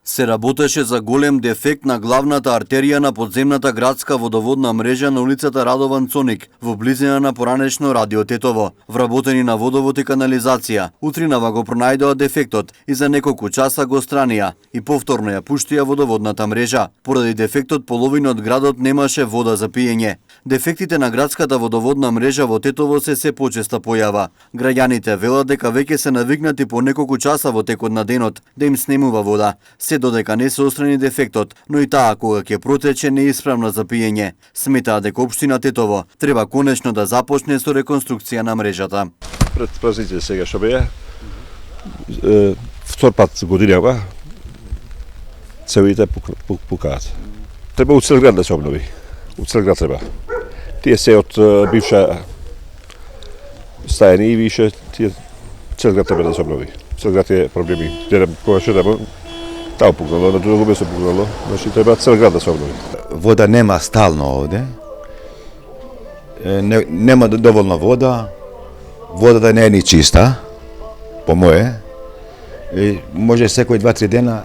Се работеше за голем дефект на главната артерија на подземната градска водоводна мрежа на улицата Радован Цоник, во близина на поранешно радио Тетово. Вработени на водовод и канализација, утринава го пронајдоа дефектот и за неколку часа го странија и повторно ја пуштија водоводната мрежа. Поради дефектот половина од градот немаше вода за пиење. Дефектите на градската водоводна мрежа во Тетово се почеста појава. Граѓаните велат дека веќе се навикнати по неколку часа во текот на денот да им снемува вода, се додека не се острани дефектот, но и таа кога ќе протече неисправна за пиење. Сметаат дека општина Тетово треба конечно да започне со реконструкција на мрежата. Пред празниците сега што беа, втор пат годинава, цевите пукаат. Треба у цел град да се обнови. У цел град треба. Тие се од бивша стајани и више, тие цел град треба да се обнови. Цел град е проблеми. Кога што треба, тамо пукнало, на друго место пукнало, значи треба цел град да се обнови. Вода нема стално овде. Нема доволно вода. Водата не е ни чиста, по моје. Може секој 2-3 дена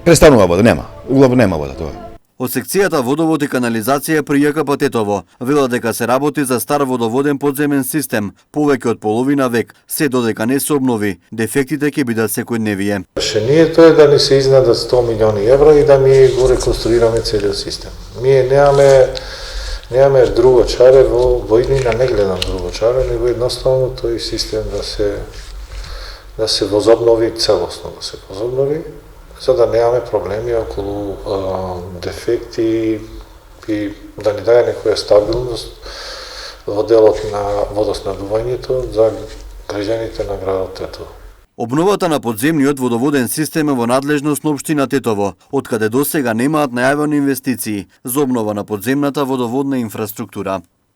престанува вода, нема. Углавно нема вода тоа. Од секцијата водовод и канализација при ЈКП Тетово велат дека се работи за стар водоводен подземен систем повеќе од половина век, се додека не се обнови. Дефектите ќе бидат секојдневие. Решението е да ни се изнадат 100 милиони евра и да ми го реконструираме целиот систем. Ние немаме друго чаре, во иднина не гледам друго чаре, него едноставно тој систем да се возобнови целосно, да се возобнови, за да немаме проблеми околу дефекти и да ни даде некоја стабилност во делот на водоснабдувањето за граѓаните на градот Тетово. Обновата на подземниот водоводен систем е во надлежност на општина Тетово, откаде досега немаат најавени инвестиции за обнова на подземната водоводна инфраструктура.